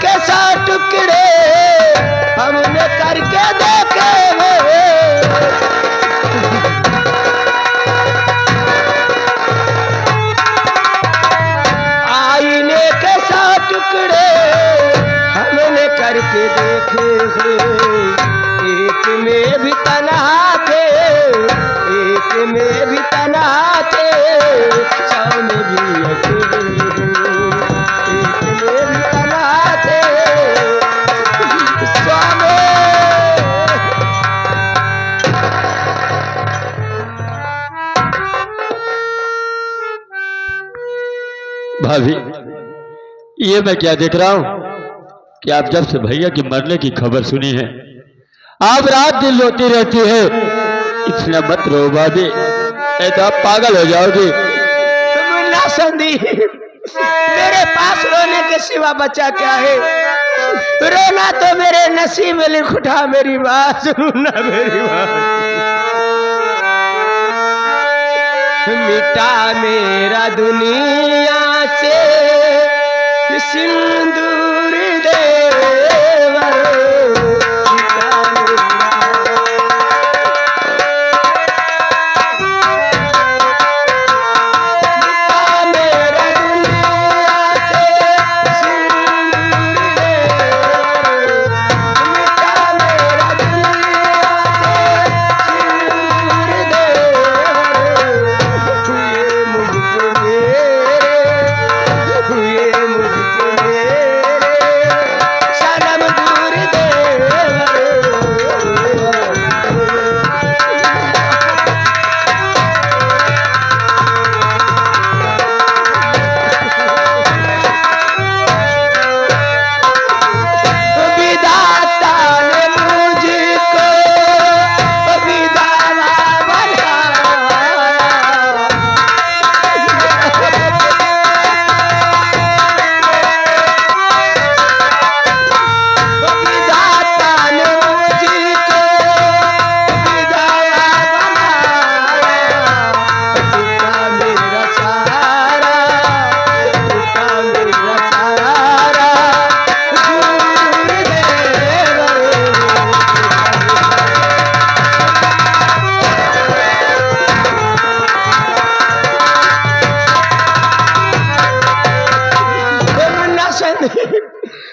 कैसा टुकड़े हमने करके देखे आईने कैसा टुकड़े हमने करके देखे एक में भी तन्हा थे एक में भी तन्हा थे सौ में भी अकेले एक में भी तन्हा थे सौ में। भाभी ये मैं क्या देख रहा हूँ कि आप जब से भैया की मरने की खबर सुनी है आप रात दिन रोती रहती है। इतना मत रो भाभी, नहीं तो आप पागल हो जाओगी। मुन्ना संदीप मेरे पास रोने के सिवा बचा क्या है? रोना तो मेरे नसीब में लिख उठा मेरी बात सुनना मेरी बात। मिटा मेरा दुनिया से सिंदूर देवर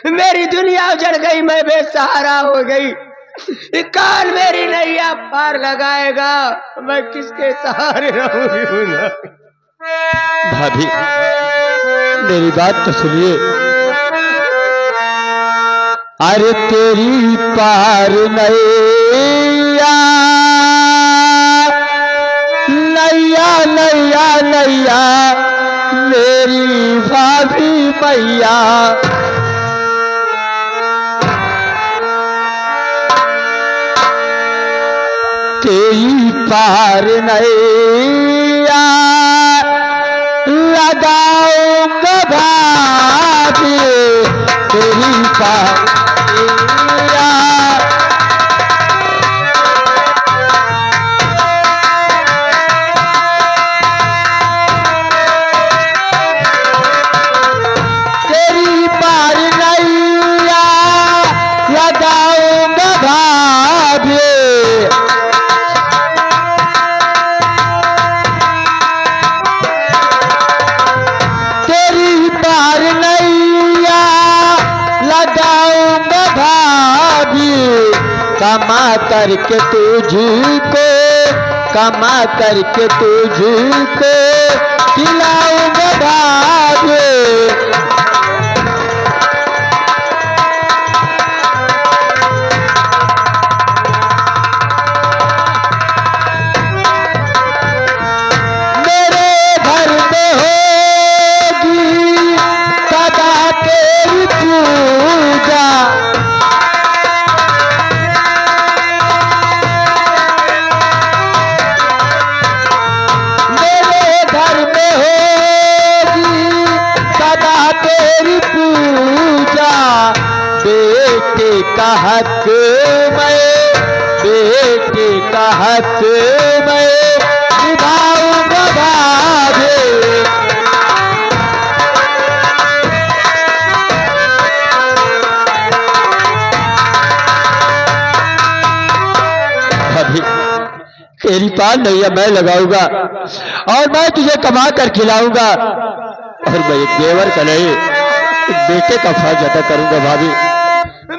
मेरी दुनिया उजड़ गई, मैं बेसहारा हो गई। काल मेरी नैया पार लगाएगा, मैं किसके सहारे रहूंगी? भाभी मेरी बात तो सुनिए। अरे तेरी पार नैया नैया नैया नैया मेरी भाभी मैया तेरी पार नैया लगाऊंगा भाभी तेरी पार नैया। तेरी पार नैया लगाऊंगा भाभी कमा करके तुझको कमा करके तुझको खिलाऊंगा भाभी। हक मैं बेटे का हक मैं निभाऊंगा भाभी। तेरी पान नैया मैं लगाऊंगा और मैं तुझे कमा कर खिलाऊंगा और मैं एक देवर का नहीं एक बेटे का फर्ज अदा करूंगा भाभी।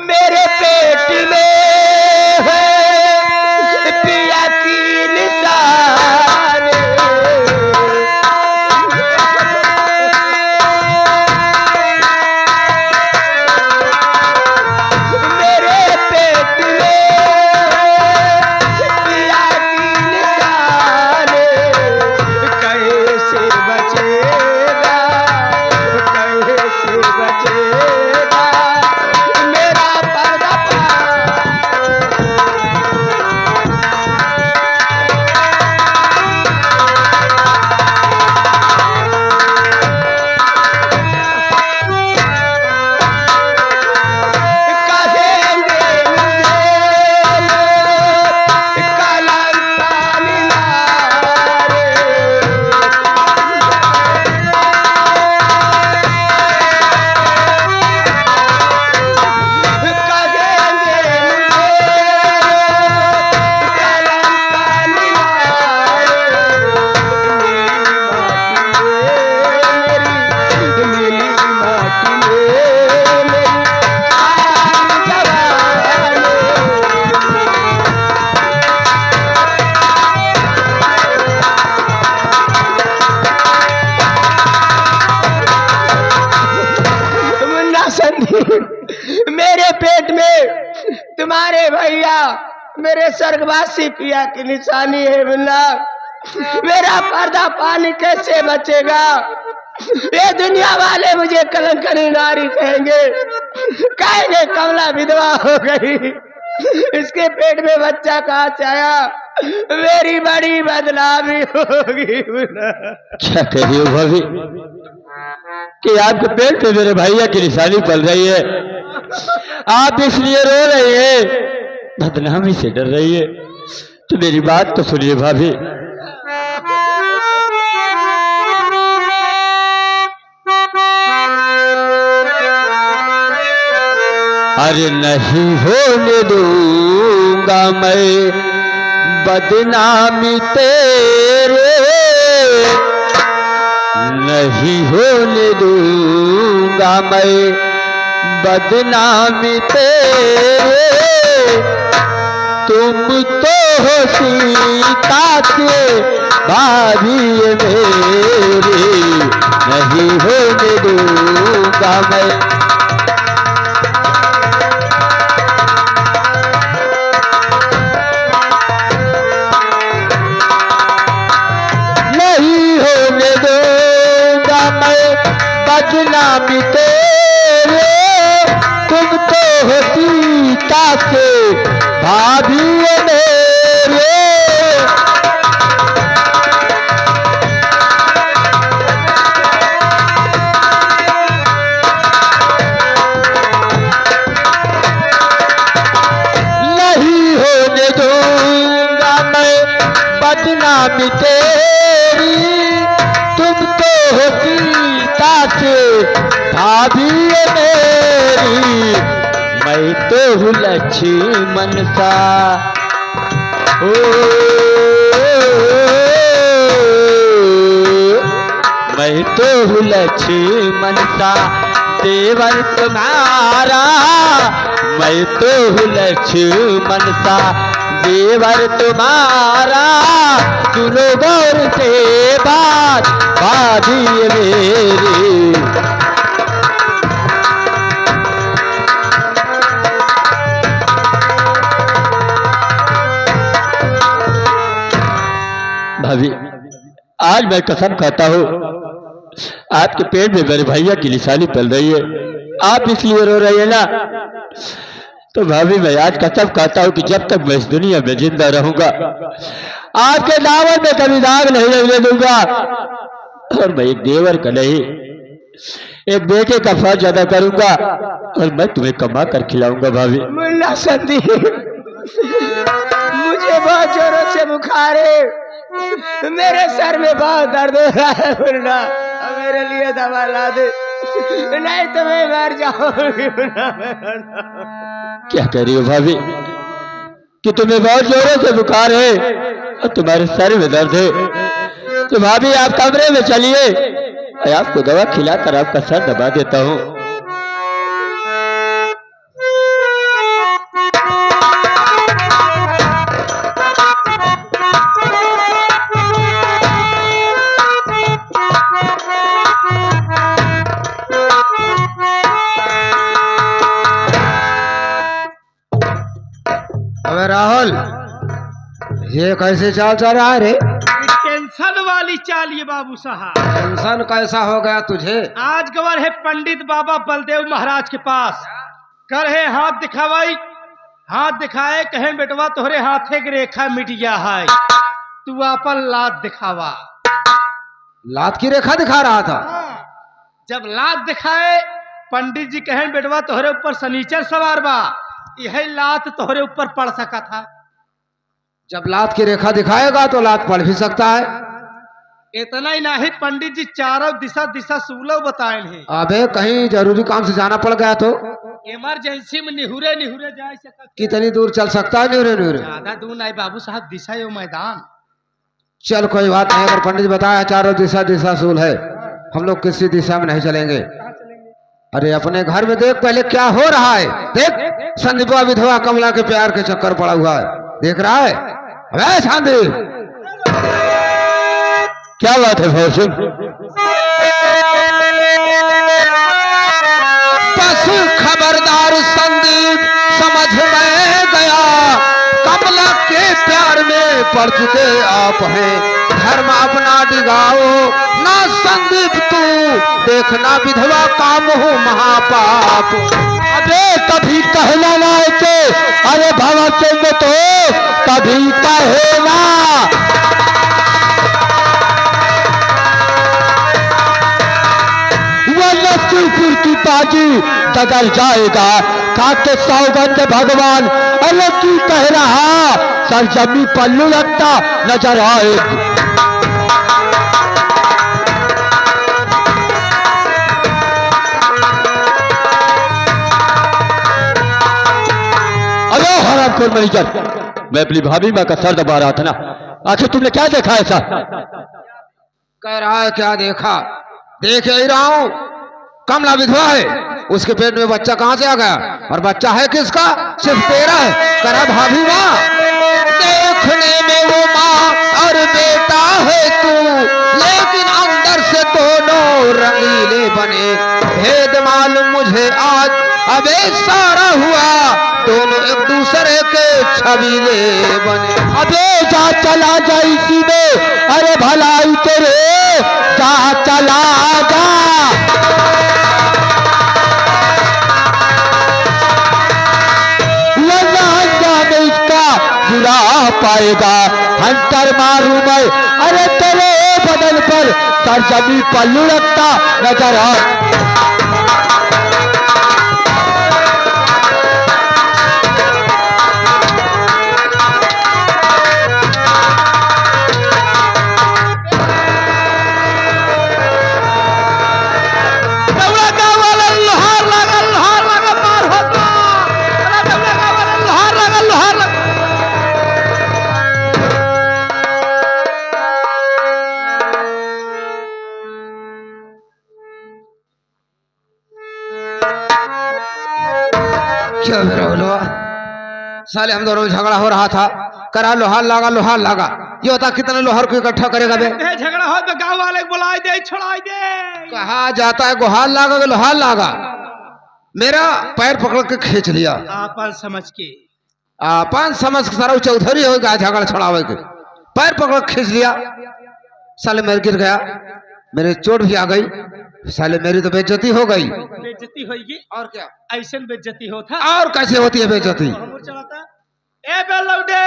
मेरे पेट में है पिया की निशान, मेरे पेट में पिया की निशान, कैसे बचेगा, कैसे बचेगा मेरा पर्दा कहेंगे मुझे कलंक निहारे, कहेंगे मुझे कलंक निहारे, नीली माटी में मेरी आन जवानी, मुन्ना संदीप, मेरे पेट में तुम्हारे भैया मेरे स्वर्गवासी पिया की निशानी है मुन्ना, मेरा पर्दा पानी कैसे बचेगा, ये दुनिया वाले मुझे कलंकनी नारी कहेंगे, कहेंगे कमला विधवा हो गई, इसके पेट में बच्चा कहाँ से आया, मेरी बड़ी बदनामी होगी मुन्ना। क्या कह रही हो भाभी कि आपके पेट पे मेरे भैया की निशानी पल रही है, आप इसलिए रो रही है, बदनामी से डर रही है, तो मेरी बात तो सुनिए भाभी। अरे नहीं होने दूंगा मैं बदनामी तेरे, नहीं होने दूंगा मैं बदनामी तेरे, तुम तो हो सीता के भाभी मेरी, नहीं होने दूंगा मैं। नहीं होने दूंगा मैं बदनामी तेरे, तुम तो हो सीता के भाभी मेरे, नहीं होने दूंगा मैं बदनामी तेरी, तुम तो हो सीता के भाभी मेरी, मैं तो हूँ लक्ष्मण सा, ओ मैं तो हूँ लक्ष्मण सा देवर तुम्हारा, मैं तो हूँ लक्ष्मण सा देवर तुम्हारा, सुनो गौर से बात भाभी मेरी। भाभी आज मैं कसम खाता हूँ आपके पेट में मेरे भैया की निशानी पल रही है, आप इसलिए रो रही है ना, तो भाभी मैं आज कसम खाता हूँ कि जब तक मैं इस दुनिया में जिंदा रहूंगा आपके दावत में कभी दाग नहीं लगने दूंगा, और मैं एक देवर का नहीं एक बेटे का फर्ज अदा करूंगा, और मैं तुम्हें कमा कर खिलाऊंगा भाभी। मुन्ना संदीप, मुझे बहुत जोरों से बुखार है, मेरे सर में बहुत दर्द हो रहा है मुन्ना, मेरे लिए दवा ला दे, नहीं तो मैं मर जाऊंगी मुन्ना। क्या कह रही हो भाभी कि तुम्हें बहुत जोरों से बुखार है, और तुम्हारे सर में दर्द है तो भाभी आप कमरे में चलिए, मैं आपको दवा खिलाकर आपका सर दबा देता हूँ। अबे राहुल, ये कैसे चाल चल रहा है रे? टेंशन वाली चाल ये बाबू साहब। टेंशन कैसा हो गया तुझे? आज गवर है पंडित बाबा बलदेव महाराज के पास, कर है हाथ दिखावाई, हाथ दिखाए कहे बेटवा तोहरे हाथे की रेखा मिट गया है, तू अपन लात दिखावा। लात की रेखा दिखा रहा था। जब लात दिखाए पंडित जी कहे बेटवा तोहरे ऊपर शनिचर सवार बा, यही लात तोहरे ऊपर पड़ सका था। जब लात की रेखा दिखाएगा तो लात पड़ भी सकता है। इतना ही नहीं, पंडित जी चारों दिशा दिशा सुलभ बताए हैं। अबे कहीं जरूरी काम से जाना पड़ गया तो? इमरजेंसी में निहुरे निहुरे जा सकता। कितनी दूर चल सकता है न्यूरे न्यूरे? ज्यादा दूर नहीं बाबू साहब, दिशा यो मैदान। चल कोई बात नहीं, अगर पंडित बताया चारों दिशा दिशा सूल है, हम लोग किसी दिशा में नहीं चलेंगे। अरे अपने घर में देख पहले क्या हो रहा है। देख संदीपा विधवा कमला के प्यार के चक्कर पड़ा हुआ है, देख रहा है? अबे संदीप, क्या बात है भाव सिंह? बस खबरदार संदीप, समझ में गया कमला के प्यार में पड़ चुके आप हैं। धर्म अपना डिगाओ ना संदीप, तू देखना विधवा का मोह महापाप। अबे कभी कहना ना के, अरे भाव सिंह तो कभी कहे ना। लक्ष्मीपुर की बाजी बदल जाएगा, खाके सौगंध भगवान अरे की कह रहा, सर जमी पल्लू लगता नजर आए। अरे हरामखोर मैनेजर, मैं अपनी भाभी माँ का सर दबा रहा था ना, आखिर तुमने क्या देखा ऐसा? कह रहा है क्या देखा? देख ही रहा हूं, कमला विधवा है, उसके पेट में बच्चा कहां से आ गया? और बच्चा है किसका? सिर्फ तेरा है। करा भाभी माँ, देखने में वो माँ और बेटा है तू, लेकिन अंदर से दोनों रंगीले बने। भेद मालूम मुझे आज अबे सारा हुआ, दोनों एक दूसरे के छबीले बने। अबे जा चला जा इसी में, अरे भलाई तेरे जा चला जा। बुरा पाएगा हंटर मारू मैं, अरे तेरे बदन पर सरजमी पल्लू लगता नजर आ। क्या मेरा लोहा? साले हम दोनों में झगड़ा हो रहा था, करा लोहार लागा लोहार लागा। ये बता कितने लोहार को इकट्ठा करेगा बे? झगड़ा हो तो गाँव वाले को बुलाई दे, छुड़ाई दे। कहा जाता है गुहार लागा कि लोहार लागा? मेरा पैर पकड़ के खींच लिया। आपन समझ के, आपन समझ के सारा चौधरी हो गया झगड़ा छुड़ावे के। पैर पकड़ के खींच लिया, साले मेरे गिर गया, मेरे चोट भी आ गई, साले मेरी तो बेइज्जती हो गई। बेइज्जती होगी और क्या? ऐसे बेइज्जती होता और कैसे होती है बेइज्जती? ए बेलौडे,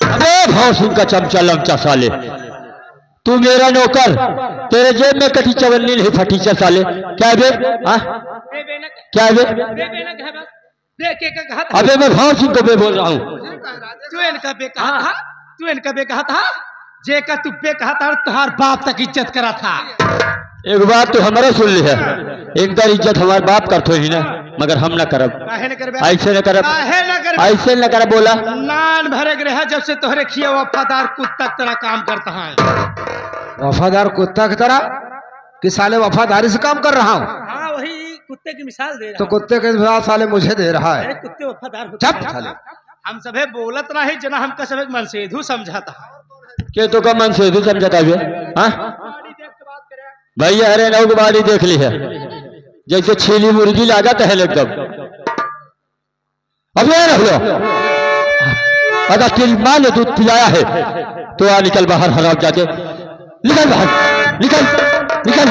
अबे भाव सिंह का चमचा लमचा साले, तू मेरा नौकर, तेरे जेब में कटी चवन्नी नहीं फटी चा साले। क्या बे? क्या बे? अबे मैं भाव सिंह को बे बोल रहा हूँ। तू इनका बे कहा था, तू इनका बे कहा था, जे का तू बे कहा था, तुम्हार बाप तक इज्जत करा था। एक बात तो हमारा सुन ली है, इनका इज्जत हमारे बाप करते ही ना। मगर हम न करब, काहे न करबे? ऐसे न करब, काहे न करबे? ऐसे न करब बोला। नान भरे रहा जब से तोहरे खिया वफादार कुत्ता की तरह काम करता है। वफादार कुत्ता की तरह कि साले वफादारी से काम कर रहा हूँ? हाँ वही कुत्ते की मिसाल दे रहा तो कुत्ते के बाद साले मुझे दे रहा है। कुत्ते वफादार होते चुप हैं। साले। हम सभे बोलत नहीं जना हमका सभे मन से धू समझाता है। के तो का मन से तू समझता है? हाँ भैया, अरे नौ की बाड़ी देख ली है, जैसे छीली मुर्गी लागत है एकदम। अब ये रख लो, अगर तिलमा ने दूध पिलाया है तो आ निकल बाहर, हराम जाते, निकल बाहर, निकल निकल।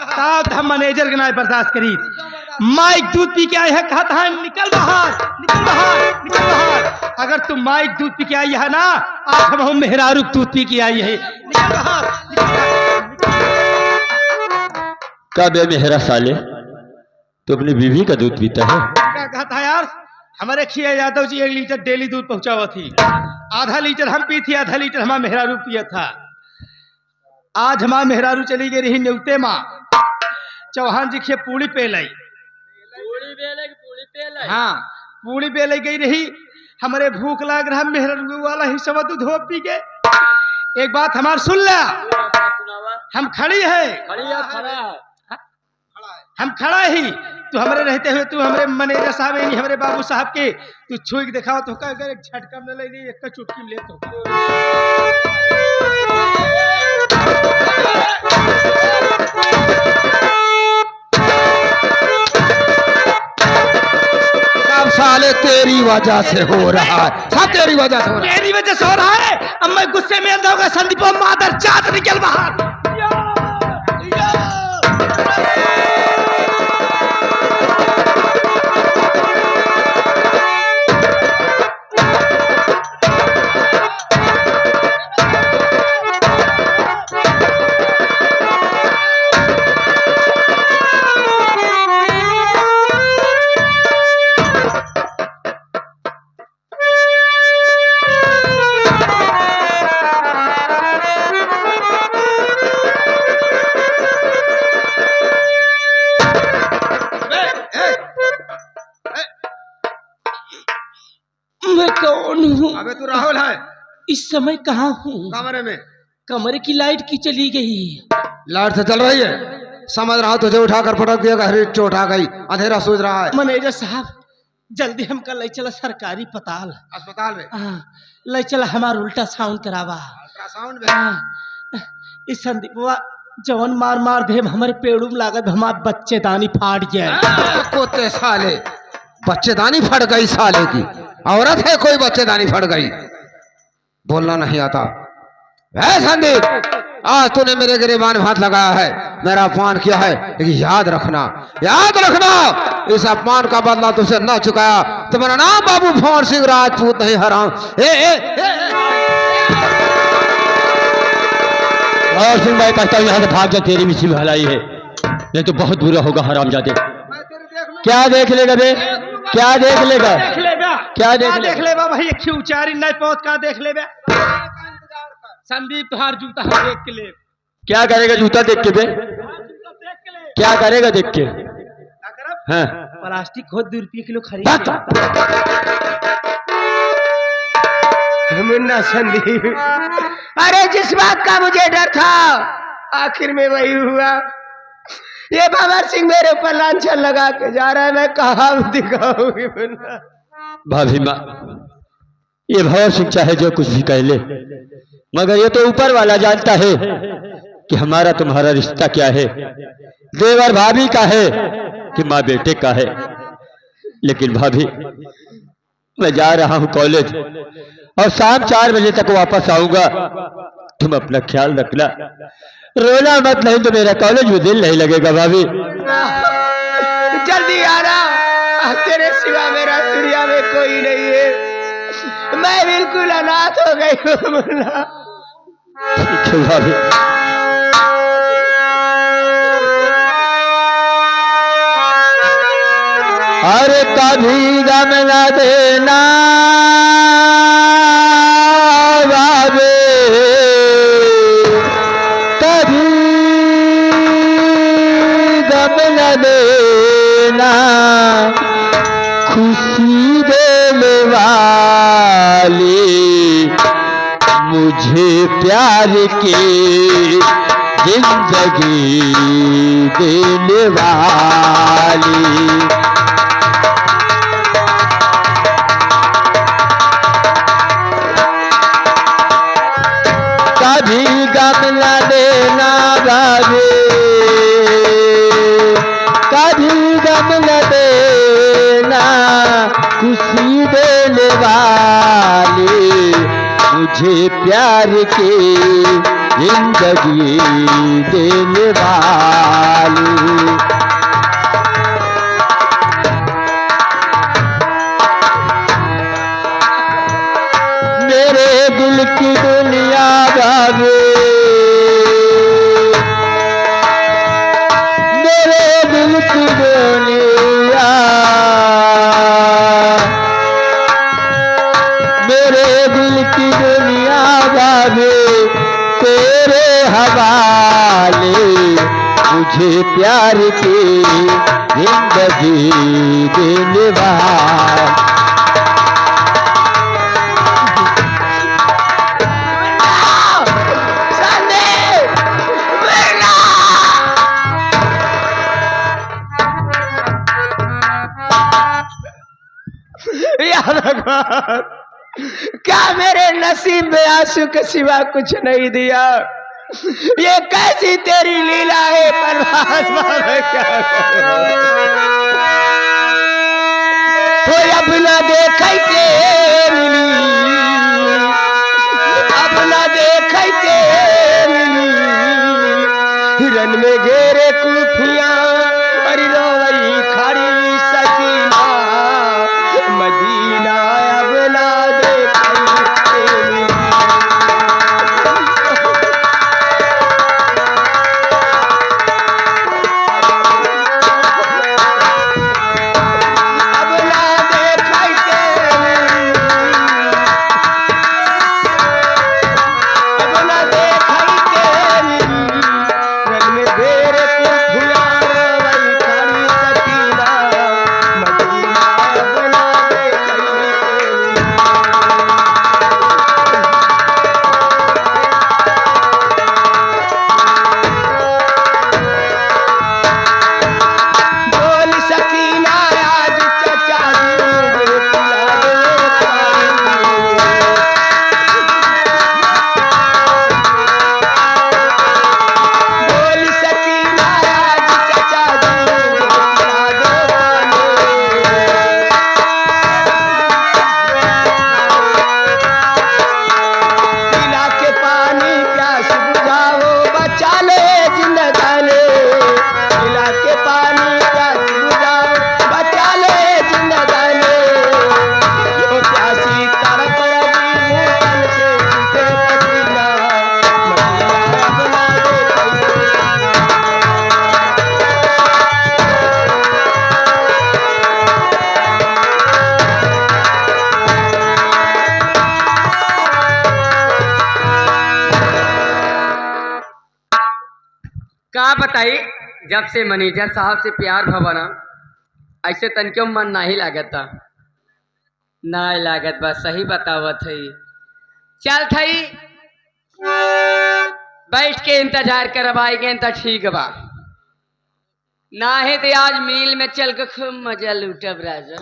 साहब हम मैनेजर के ना बर्दाश्त करी। माइक दूध पी के आए है, कहता है निकल बाहर, निकल बाहर, निकल बाहर। अगर तुम माइक दूध पी के आई है ना, आज हम मेहरारू दूध पी के आई है, निकल बाहर, निकल बाहर। कब है मेहरा साले, तो अपनी बीवी का दूध पीता है? क्या कहता है यार, हमारे खिया यादव जी 1 लीटर डेली दूध पहुंचावा थी। आधा लीटर हम पी थी, आधा लीटर हमारा मेहरारू पिया था। आज हमारा मेहरारू चली गई रही न्यूते माँ, चौहान जी खिया पूड़ी पे लाई। हाँ पूड़ी पे ले गई रही, हमारे भूख लाग रहा, मेहरारू वाला ही सब दूध हो पी के। एक बात हमार सुन ला, हम खड़ी है, हम खड़ा ही, तू हमारे रहते हुए तू हमारे मैनेजर साहब यानी हमारे बाबू साहब के तू छुई के दिखाओ तो अगर एक झटका में ले ली, एक चुटकी में ले तो। सब साले तेरी वजह से हो रहा है, सब तेरी वजह से हो रहा है। मेरी वजह से हो रहा है। अब मैं गुस्से में अंधा होगा, संदीप मादर चाट निकल बाहर। मैं कौन हूँ? अबे तू राहुल है? इस समय कहाँ हूँ? कमरे में। कमरे की लाइट की चली गई। लाइट से चल रही है, समझ रहा हूँ तुझे उठाकर पटक दिया, हरी चोट आ गई, अंधेरा सूझ रहा है। मैनेजर साहब जल्दी हमका ले चला सरकारी अस्पताल में। ले चला, हमारा उल्टा साउंड करावा। अल्ट्रासाउंड में। इस संदीपवा जवन मार मार दे हमारे पेड़ू में लागत, हमारे बच्चेदानी फाट गया। कुत्ते साले, बच्चेदानी फट गई साले की। औरत है कोई बच्चेदानी फट गई, बोलना नहीं आता है? संदीप आज तूने मेरे गिरेबान में हाथ लगाया है, मेरा अपमान किया है, लेकिन याद रखना, याद रखना, इस अपमान का बदला तुझसे न चुकाया तो मेरा नाम बाबू भंवर सिंह राजपूत नहीं हराम। और सिंह भाई कहता हूँ यहाँ से भाग जा, तेरी मिसी भलाई है, नहीं तो बहुत बुरा होगा हराम जाते। क्या देख लेगा बे, क्या देख लेगा? देख लेगा, क्या देख लेगा भाई, एक उचारी नहीं पहुंच का देख लेगा। संदीप तुहार जूता हम देख के ले। क्या करेगा जूता देख के बे? क्या करेगा देख के? हाँ प्लास्टिक खुद 2 रुपये किलो खरीद। मुन्ना संदीप, अरे जिस बात का मुझे डर था आखिर में वही हुआ। ये भंवर सिंह मेरे ऊपर लांछन लगा के जा रहा है, मैं कहाँ दिखाऊंगी मुन्ना? भाभी माँ, ये भंवर सिंह चाहे जो कुछ भी कह ले, मगर ये तो ऊपर वाला जानता है कि हमारा तुम्हारा रिश्ता क्या है, देवर भाभी का है कि माँ बेटे का है। लेकिन भाभी मैं जा रहा हूँ कॉलेज और शाम 4 बजे तक वापस आऊंगा, तुम अपना ख्याल रखना, रोना मत, नहीं तो मेरा कॉलेज में दिल नहीं लगेगा। भाभी जल्दी आना, तेरे सिवा मेरा दुनिया में कोई नहीं है, मैं बिल्कुल अनाथ हो गई हूँ मुन्ना। ठीक है भाभी। अरे कभी गम न देना बाबे, कभी गम न देना, देना खुशी देने वाली, मुझे प्यार की जिंदगी देने वाली। कभी गम न देना भाभी, कभी गम न देना खुशी देने वाली, मुझे प्यार की जिंदगी देने वाली। मेरे दिल की दुनिया भावे, मेरे दिल की दुनिया, मेरे दिल की दुनिया भावे तेरे हवाले, मुझे प्यार की जिंदगी देने वाली। या भगवान, क्या मेरे नसीब में आंसू के सिवा कुछ नहीं दिया? ये कैसी तेरी लीला है परमात्मा, मैं क्या करूं? कोई अब न देखे के मिली, अब न देखे के मिली, हिरन में घेरे कुल्फियां और रोई खड़ी सकीना, मदीना अब ना देखे के मिली। अब ना देखे के मिली, अब ना देखे के मिली, हिरन में घेरे कुल्फियां रोई खड़ी सकीना, मदीना अब ना देखे के मिली। बोल सकीना आज चचा दूध पिला दे पानी। बोल सकीना आज चचा दूध पिला दे पानी। पिला के पानी प्यास बुझाओ, बचा ले जिंदगानी। पिला के पानी प्यास बुझाओ, बचा ले जिंदगानी। ओ प्यासी तड़प रही है तन से सूखे पसीना, मदीना अब ना देखे। का बताई, जब से मैनेजर साहब से प्यार भवना ऐसे तनके मन नहीं लागता, नहीं लागत बस सही बतावत है। चल थई बैठ के इंतजार करवाएंगे तो ठीक बा, ना है तो आज मील में चल के खूब मजा लूटब राजा।